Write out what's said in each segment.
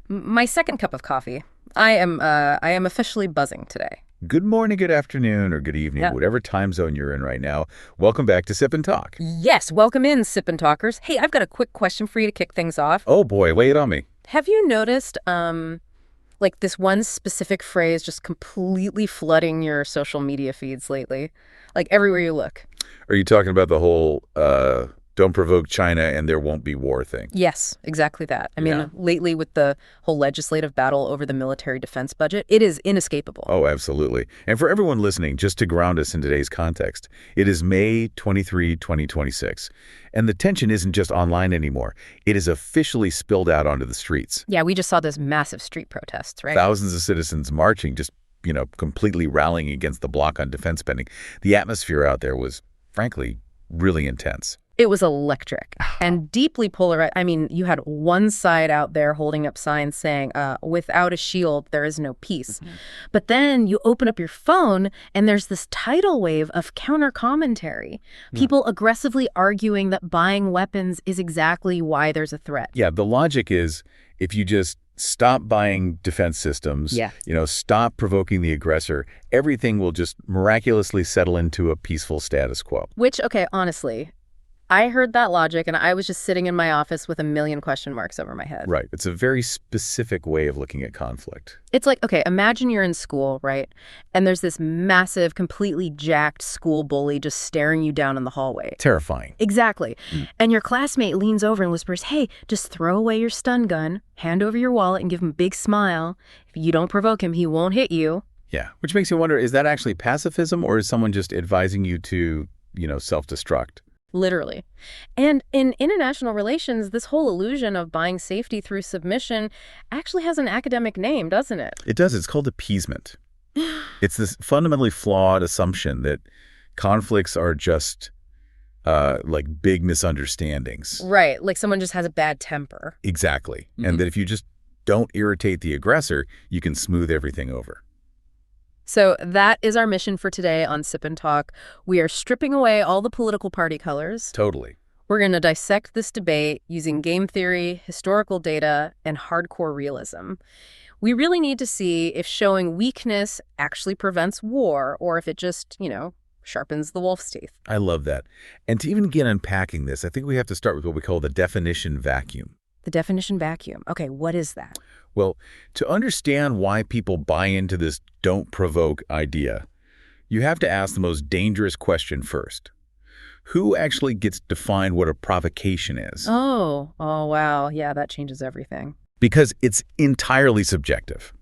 My second cup of coffee. I am officially buzzing today. Good morning, good afternoon, or good evening, whatever time zone you're in right now. Welcome back to Sip and Talk. Yes, welcome in, Sip and Talkers. Hey, I've got a quick question for you to kick things off. Oh boy, lay it on me. Have you noticed, like this one specific phrase just completely flooding your social media feeds lately? Like everywhere you look. Are you talking about the whole, don't provoke China and there won't be war thing? Yes, exactly that. I mean, lately with the whole legislative battle over the military defense budget, it is inescapable. Oh, absolutely. And for everyone listening, just to ground us in today's context, it is May 23, 2026. And the tension isn't just online anymore. It is officially spilled out onto the streets. Yeah, we just saw those massive street protests, right? Thousands of citizens marching, just, completely rallying against the block on defense spending. The atmosphere out there was, frankly, really intense. It was electric and deeply polarized. I mean, you had one side out there holding up signs saying, without a shield, there is no peace. Mm-hmm. But then you open up your phone and there's this tidal wave of counter commentary. People aggressively arguing that buying weapons is exactly why there's a threat. Yeah, the logic is if you just stop buying defense systems, stop provoking the aggressor, everything will just miraculously settle into a peaceful status quo. Which, okay, honestly, I heard that logic, and I was just sitting in my office with a million question marks over my head. Right. It's a very specific way of looking at conflict. It's like, okay, imagine you're in school, right? And there's this massive, completely jacked school bully just staring you down in the hallway. Terrifying. Exactly. And your classmate leans over and whispers, hey, just throw away your stun gun, hand over your wallet, and give him a big smile. If you don't provoke him, he won't hit you. Yeah. Which makes you wonder, is that actually pacifism, or is someone just advising you to, self-destruct? Literally. And in international relations, this whole illusion of buying safety through submission actually has an academic name, doesn't it? It does. It's called appeasement. It's this fundamentally flawed assumption that conflicts are just like big misunderstandings. Right. Like someone just has a bad temper. Exactly. And that if you just don't irritate the aggressor, you can smooth everything over. So that is our mission for today on Sip and Talk. We are stripping away all the political party colors. Totally. We're going to dissect this debate using game theory, historical data, and hardcore realism. We really need to see if showing weakness actually prevents war or if it just, sharpens the wolf's teeth. I love that. And to even begin unpacking this, I think we have to start with what we call the definition vacuum. The definition vacuum. Okay, what is that? Well, to understand why people buy into this don't provoke idea, you have to ask the most dangerous question first. Who actually gets to define what a provocation is? Oh, wow. Yeah, that changes everything. Because it's entirely subjective.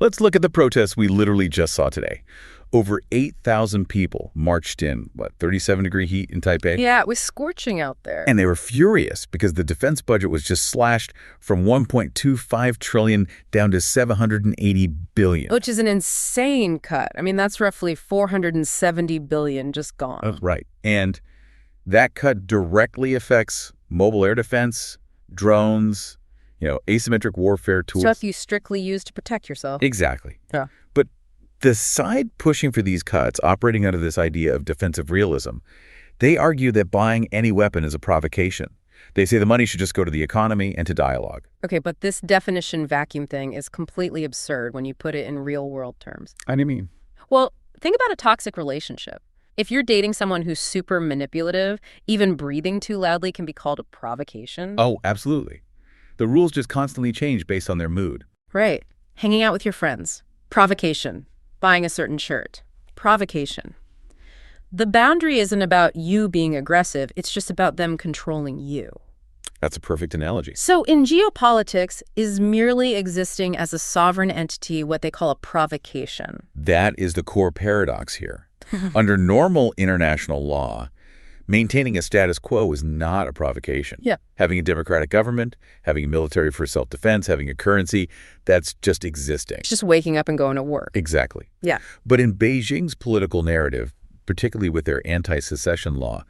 Let's look at the protests we literally just saw today. Over 8,000 people marched in, 37-degree heat in Taipei? Yeah, it was scorching out there. And they were furious because the defense budget was just slashed from $1.25 trillion down to $780 billion. Which is an insane cut. I mean, that's roughly $470 billion just gone. Right. And that cut directly affects mobile air defense, drones, asymmetric warfare tools. Stuff you strictly use to protect yourself. Exactly. Yeah. But the side pushing for these cuts, operating under this idea of defensive realism, they argue that buying any weapon is a provocation. They say the money should just go to the economy and to dialogue. Okay, but this definition vacuum thing is completely absurd when you put it in real-world terms. How do you mean? Well, think about a toxic relationship. If you're dating someone who's super manipulative, even breathing too loudly can be called a provocation. Oh, absolutely. The rules just constantly change based on their mood. Right. Hanging out with your friends. Provocation. Buying a certain shirt. Provocation. The boundary isn't about you being aggressive. It's just about them controlling you. That's a perfect analogy. So in geopolitics, is merely existing as a sovereign entity what they call a provocation? That is the core paradox here. Under normal international law, maintaining a status quo is not a provocation. Yeah. Having a democratic government, having a military for self-defense, having a currency, that's just existing. It's just waking up and going to work. Exactly. Yeah. But in Beijing's political narrative, particularly with their anti-secession law,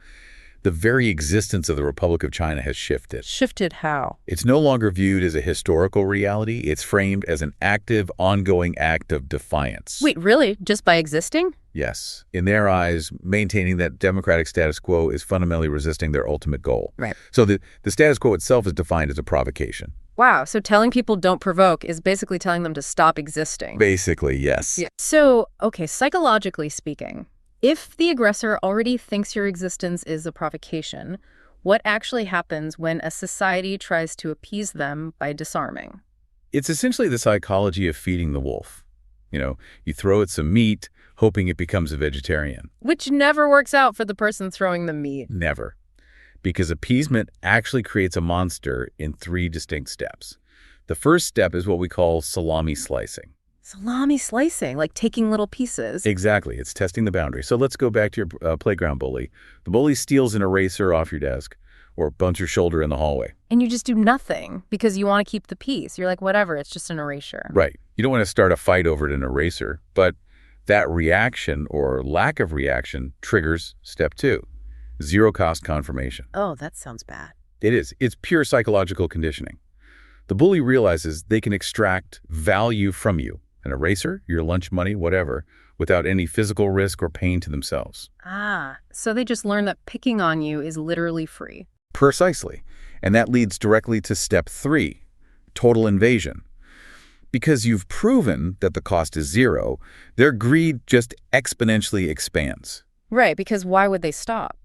The very existence of the Republic of China has shifted. Shifted how? It's no longer viewed as a historical reality. It's framed as an active, ongoing act of defiance. Wait, really? Just by existing? Yes. In their eyes, maintaining that democratic status quo is fundamentally resisting their ultimate goal. Right. So the status quo itself is defined as a provocation. Wow, so telling people don't provoke is basically telling them to stop existing. Basically, yes. Yeah. So, okay, psychologically speaking, if the aggressor already thinks your existence is a provocation, what actually happens when a society tries to appease them by disarming? It's essentially the psychology of feeding the wolf. You throw it some meat, hoping it becomes a vegetarian. Which never works out for the person throwing the meat. Never. Because appeasement actually creates a monster in 3 distinct steps. The first step is what we call salami slicing. Salami slicing, like taking little pieces. Exactly. It's testing the boundary. So let's go back to your playground bully. The bully steals an eraser off your desk or bumps your shoulder in the hallway. And you just do nothing because you want to keep the peace. You're like, whatever, it's just an erasure. Right. You don't want to start a fight over an eraser, but that reaction or lack of reaction triggers step 2, zero-cost confirmation. Oh, that sounds bad. It is. It's pure psychological conditioning. The bully realizes they can extract value from you, an eraser, your lunch money, whatever, without any physical risk or pain to themselves. Ah, so they just learn that picking on you is literally free. Precisely. And that leads directly to step 3, total invasion. Because you've proven that the cost is 0, their greed just exponentially expands. Right, because why would they stop?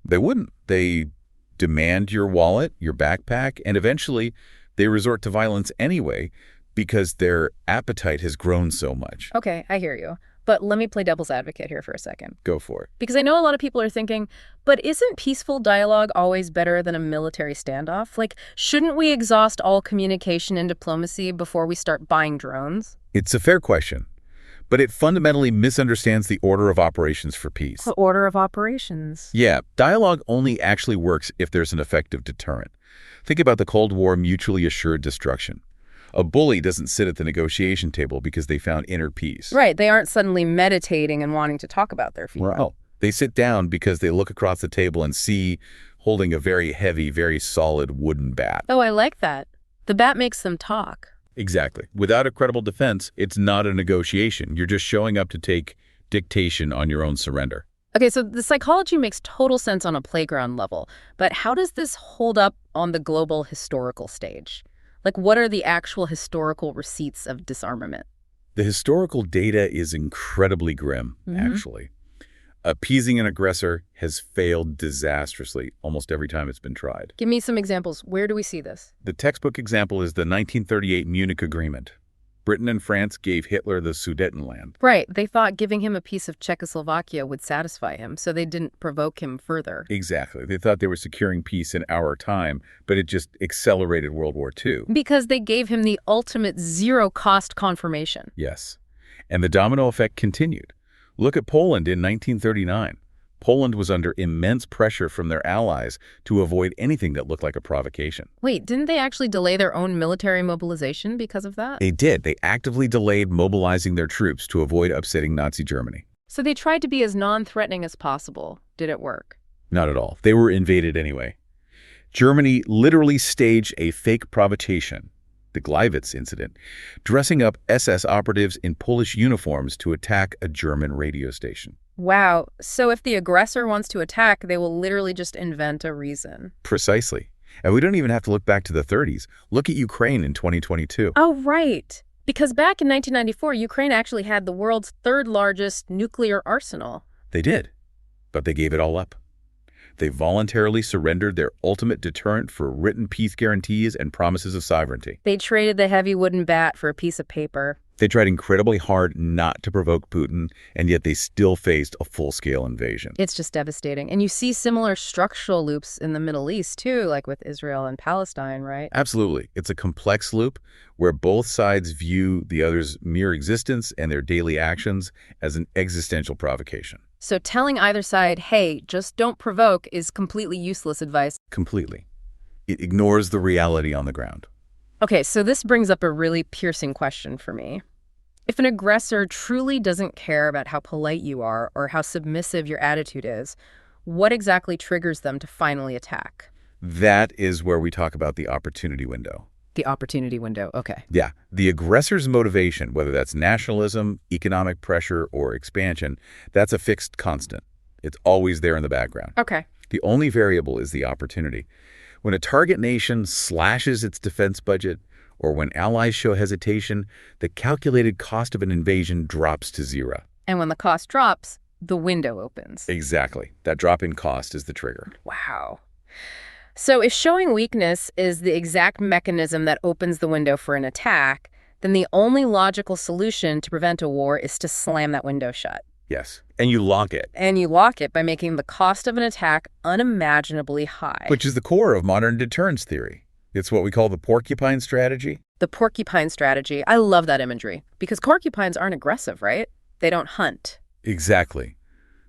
They wouldn't. They demand your wallet, your backpack, and eventually they resort to violence anyway because their appetite has grown so much. Okay, I hear you. But let me play devil's advocate here for a second. Go for it. Because I know a lot of people are thinking, but isn't peaceful dialogue always better than a military standoff? Like, shouldn't we exhaust all communication and diplomacy before we start buying drones? It's a fair question, but it fundamentally misunderstands the order of operations for peace. The order of operations? Yeah, dialogue only actually works if there's an effective deterrent. Think about the Cold War mutually assured destruction. A bully doesn't sit at the negotiation table because they found inner peace. Right, they aren't suddenly meditating and wanting to talk about their feelings. Well, they sit down because they look across the table and see holding a very heavy, very solid wooden bat. Oh, I like that. The bat makes them talk. Exactly. Without a credible defense, it's not a negotiation. You're just showing up to take dictation on your own surrender. Okay, so the psychology makes total sense on a playground level, but how does this hold up on the global historical stage? Like, what are the actual historical receipts of disarmament? The historical data is incredibly grim, actually. Appeasing an aggressor has failed disastrously almost every time it's been tried. Give me some examples. Where do we see this? The textbook example is the 1938 Munich Agreement. Britain and France gave Hitler the Sudetenland. Right. They thought giving him a piece of Czechoslovakia would satisfy him, so they didn't provoke him further. Exactly. They thought they were securing peace in our time, but it just accelerated World War II. Because they gave him the ultimate zero-cost confirmation. Yes. And the domino effect continued. Look at Poland in 1939. Poland was under immense pressure from their allies to avoid anything that looked like a provocation. Wait, didn't they actually delay their own military mobilization because of that? They did. They actively delayed mobilizing their troops to avoid upsetting Nazi Germany. So they tried to be as non-threatening as possible. Did it work? Not at all. They were invaded anyway. Germany literally staged a fake provocation, the Gleiwitz incident, dressing up SS operatives in Polish uniforms to attack a German radio station. Wow. So if the aggressor wants to attack, they will literally just invent a reason. Precisely. And we don't even have to look back to the 30s. Look at Ukraine in 2022. Oh, right. Because back in 1994, Ukraine actually had the world's 3rd largest nuclear arsenal. They did. But they gave it all up. They voluntarily surrendered their ultimate deterrent for written peace guarantees and promises of sovereignty. They traded the heavy wooden bat for a piece of paper. They tried incredibly hard not to provoke Putin, and yet they still faced a full-scale invasion. It's just devastating. And you see similar structural loops in the Middle East, too, like with Israel and Palestine, right? Absolutely. It's a complex loop where both sides view the other's mere existence and their daily actions as an existential provocation. So telling either side, hey, just don't provoke, is completely useless advice. Completely. It ignores the reality on the ground. Okay, so this brings up a really piercing question for me. If an aggressor truly doesn't care about how polite you are or how submissive your attitude is, What exactly triggers them to finally attack? That is where we talk about the opportunity window. The opportunity window, okay. Yeah, the aggressor's motivation, whether that's nationalism, economic pressure, or expansion, that's a fixed constant. It's always there in the background. Okay. The only variable is the opportunity. When a target nation slashes its defense budget, or when allies show hesitation, the calculated cost of an invasion drops to zero. And when the cost drops, the window opens. Exactly. That drop in cost is the trigger. Wow. So if showing weakness is the exact mechanism that opens the window for an attack, then the only logical solution to prevent a war is to slam that window shut. Yes. And you lock it. And you lock it by making the cost of an attack unimaginably high. Which is the core of modern deterrence theory. It's what we call the porcupine strategy. The porcupine strategy. I love that imagery. Because porcupines aren't aggressive, right? They don't hunt. Exactly.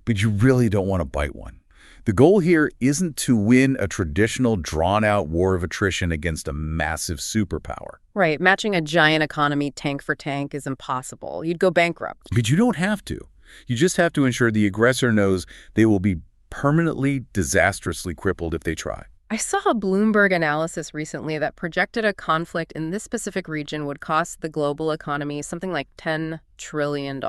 But you really don't want to bite one. The goal here isn't to win a traditional drawn-out war of attrition against a massive superpower. Right. Matching a giant economy tank for tank is impossible. You'd go bankrupt. But you don't have to. You just have to ensure the aggressor knows they will be permanently, disastrously crippled if they try. I saw a Bloomberg analysis recently that projected a conflict in this specific region would cost the global economy something like $10 trillion.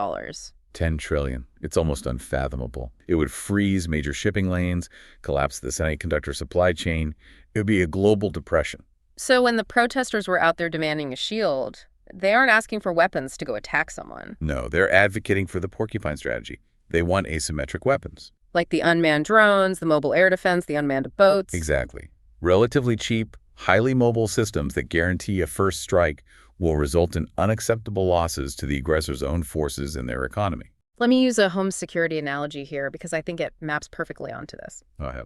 10 trillion. It's almost unfathomable. It would freeze major shipping lanes, collapse the semiconductor supply chain. It would be a global depression. So when the protesters were out there demanding a shield, they aren't asking for weapons to go attack someone. No, they're advocating for the porcupine strategy. They want asymmetric weapons. Like the unmanned drones, the mobile air defense, the unmanned boats. Exactly. Relatively cheap, highly mobile systems that guarantee a first strike will result in unacceptable losses to the aggressor's own forces and their economy. Let me use a home security analogy here because I think it maps perfectly onto this. Go ahead.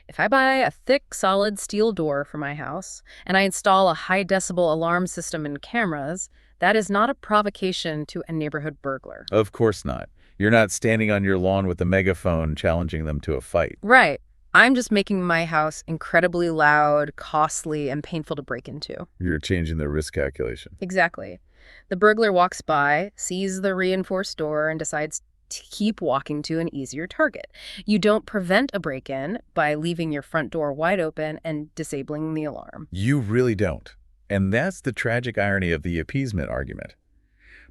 If I buy a thick, solid steel door for my house and I install a high-decibel alarm system and cameras, that is not a provocation to a neighborhood burglar. Of course not. You're not standing on your lawn with a megaphone challenging them to a fight. Right. I'm just making my house incredibly loud, costly, and painful to break into. You're changing the risk calculation. Exactly. The burglar walks by, sees the reinforced door, and decides to keep walking to an easier target. You don't prevent a break-in by leaving your front door wide open and disabling the alarm. You really don't. And that's the tragic irony of the appeasement argument.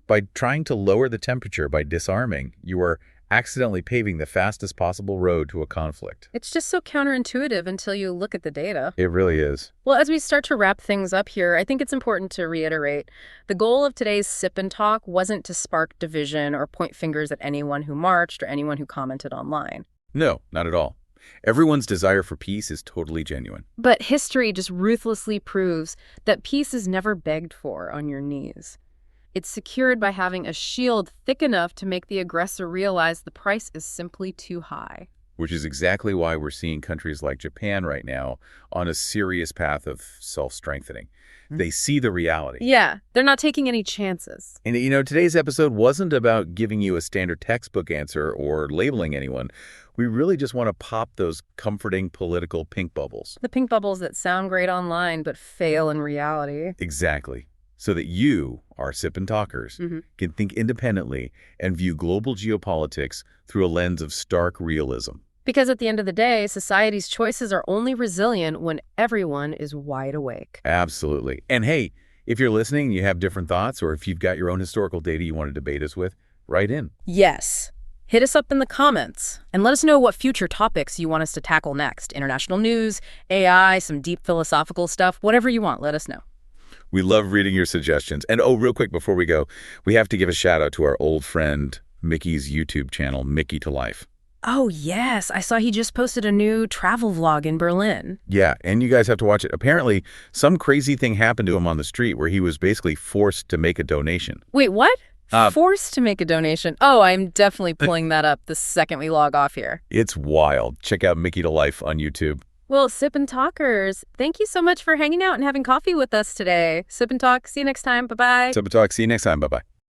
By trying to lower the temperature by disarming, you are accidentally paving the fastest possible road to a conflict. It's just so counterintuitive until you look at the data. It really is. Well, as we start to wrap things up here, I think it's important to reiterate, the goal of today's Sip and Talk wasn't to spark division or point fingers at anyone who marched or anyone who commented online. No, not at all. Everyone's desire for peace is totally genuine. But history just ruthlessly proves that peace is never begged for on your knees. It's secured by having a shield thick enough to make the aggressor realize the price is simply too high. Which is exactly why we're seeing countries like Japan right now on a serious path of self-strengthening. They see the reality. Yeah, they're not taking any chances. And, today's episode wasn't about giving you a standard textbook answer or labeling anyone. We really just want to pop those comforting political pink bubbles. The pink bubbles that sound great online but fail in reality. Exactly. So that you, our Sip and Talkers, can think independently and view global geopolitics through a lens of stark realism. Because at the end of the day, society's choices are only resilient when everyone is wide awake. Absolutely. And hey, if you're listening and you have different thoughts, or if you've got your own historical data you want to debate us with, write in. Yes. Hit us up in the comments and let us know what future topics you want us to tackle next. International news, AI, some deep philosophical stuff, whatever you want, let us know. We love reading your suggestions. And real quick before we go, we have to give a shout out to our old friend Mickey's YouTube channel, Mickey to Life. Oh, yes. I saw he just posted a new travel vlog in Berlin. Yeah, and you guys have to watch it. Apparently, some crazy thing happened to him on the street where he was basically forced to make a donation. Wait, what? Forced to make a donation? Oh, I'm definitely pulling that up the second we log off here. It's wild. Check out Mickey to Life on YouTube. Well, Sip and Talkers, thank you so much for hanging out and having coffee with us today. Sip and Talk, see you next time. Bye-bye. Sip and Talk, see you next time. Bye-bye.